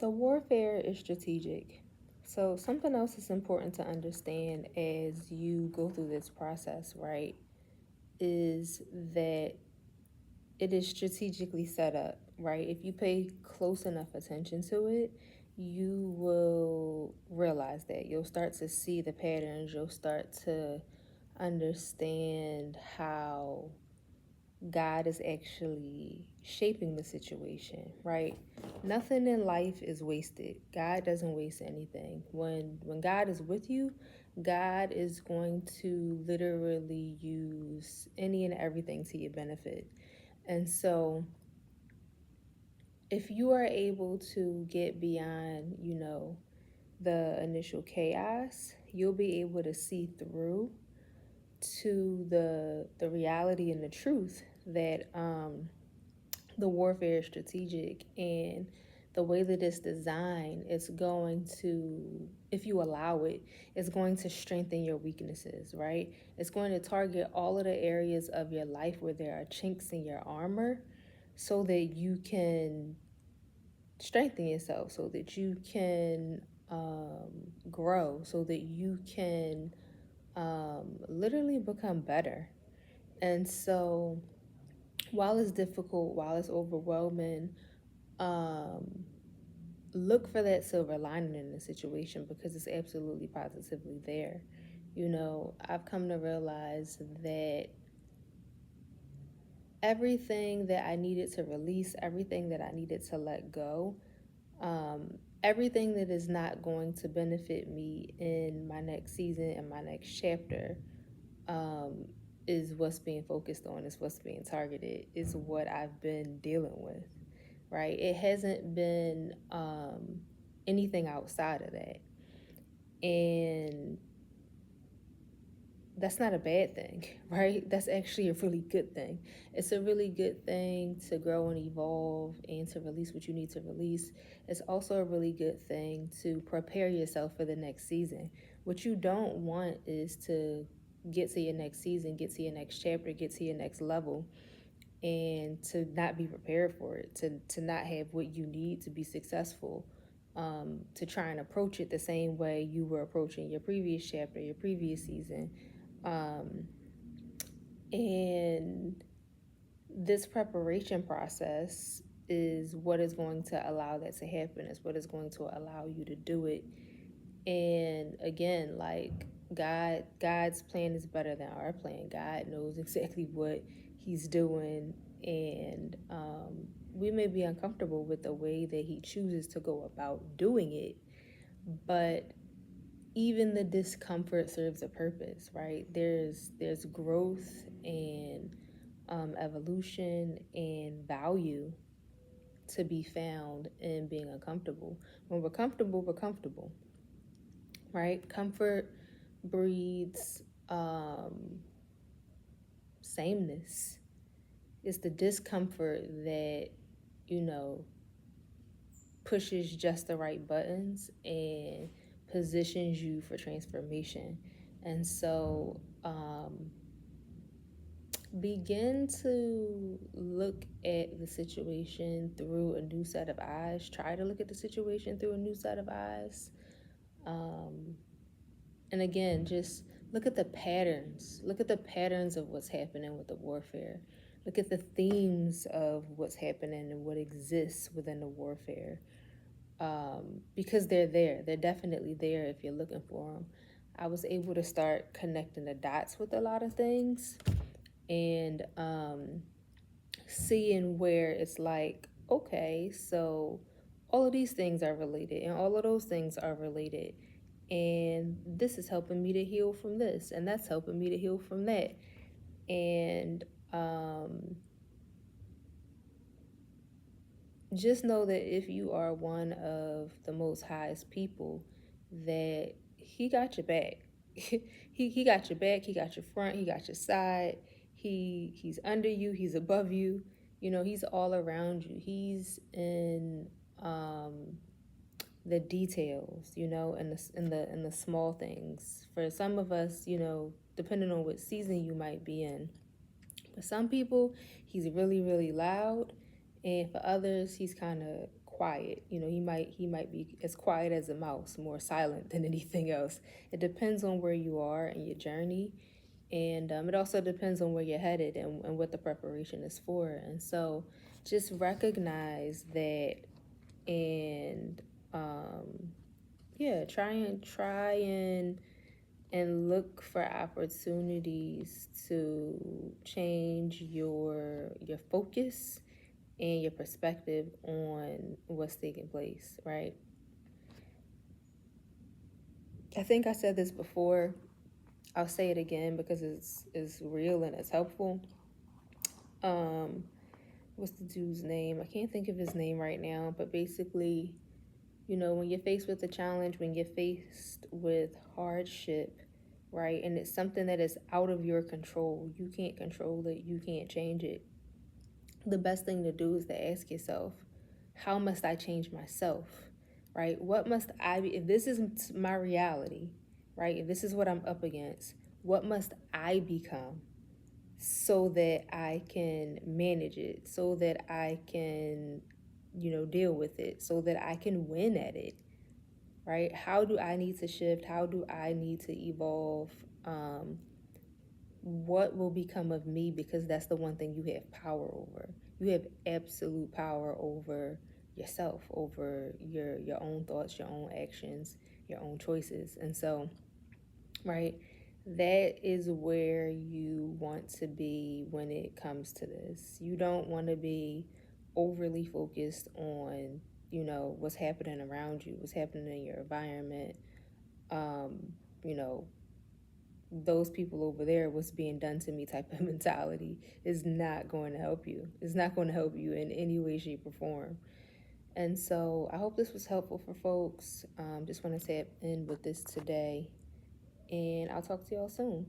The warfare is strategic. So, something else is important to understand as you go through this process, right, is that it is strategically set up, right? If you pay close enough attention to it, you will realize that. You'll start to see the patterns, you'll start to understand how God is actually shaping the situation, right? Nothing in life is wasted. God doesn't waste anything. When God is with you, God is going to literally use any and everything to your benefit. And so if you are able to get beyond, the initial chaos, you'll be able to see through to the reality and the truth that the warfare is strategic, and the way that it's designed is going to, if you allow it, it's going to strengthen your weaknesses, right? It's going to target all of the areas of your life where there are chinks in your armor so that you can strengthen yourself, so that you can grow, so that you can literally become better. And so while it's difficult, while it's overwhelming, um, look for that silver lining in the situation because it's absolutely positively there. I've come to realize that everything that I needed to release, everything that I needed to let go, um, everything that is not going to benefit me in my next season and my next chapter, um, is what's being focused on, is what's being targeted, is what I've been dealing with, right? It hasn't been anything outside of that. And that's not a bad thing, right? That's actually a really good thing. It's a really good thing to grow and evolve and to release what you need to release. It's also a really good thing to prepare yourself for the next season. What you don't want is to get to your next season, get to your next chapter, get to your next level, and to not be prepared for it, to not have what you need to be successful, to try and approach it the same way you were approaching your previous chapter, your previous season. Um, and this preparation process is what is going to allow that to happen, is what is going to allow you to do it. And again, like God's plan is better than our plan. God knows exactly what he's doing, and we may be uncomfortable with the way that he chooses to go about doing it, but even the discomfort serves a purpose, right? There's growth and evolution and value to be found in being uncomfortable. When we're comfortable, right? Comfort breeds sameness. It's the discomfort that, you know, pushes just the right buttons and positions you for transformation. And so begin to look at the situation through a new set of eyes. Try to look at the situation through a new set of eyes. Um, and again, just look at the patterns. Look at the patterns of what's happening with the warfare. Look at the themes of what's happening and what exists within the warfare. Because they're there. They're definitely there if you're looking for them. I was able to start connecting the dots with a lot of things, and seeing where it's like, okay, so all of these things are related, and all of those things are related. And this is helping me to heal from this, and that's helping me to heal from that. And just know that if you are one of the most highest people, that he got your back. He got your back, he got your front, he got your side. He's under you, he's above you. He's all around you. He's in the details, and the small things. For some of us, depending on what season you might be in. For some people, he's really, really loud, and for others, he's kind of quiet. He might be as quiet as a mouse, more silent than anything else. It depends on where you are in your journey, and it also depends on where you're headed and what the preparation is for. And so just recognize that, and yeah, try and look for opportunities to change your focus and your perspective on what's taking place, right? I think I said this before. I'll say it again because it's real and it's helpful. Um, what's the dude's name? I can't think of his name right now, but basically, when you're faced with a challenge, when you're faced with hardship, right, and it's something that is out of your control, you can't control it, you can't change it. The best thing to do is to ask yourself, how must I change myself, right? What must I be, if this is my reality, right? If this is what I'm up against, what must I become so that I can manage it, so that I can, deal with it, so that I can win at it, right? How do I need to shift? How do I need to evolve? What will become of me? Because that's the one thing you have power over. You have absolute power over yourself, over your own thoughts, your own actions, your own choices. And so, right, that is where you want to be when it comes to this. You don't want to be overly focused on, what's happening around you, what's happening in your environment. Um, you know, those people over there, what's being done to me type of mentality is not going to help you. It's not going to help you in any way, shape, or form. And so I hope this was helpful for folks. Just want to tap in with this today, and I'll talk to y'all soon.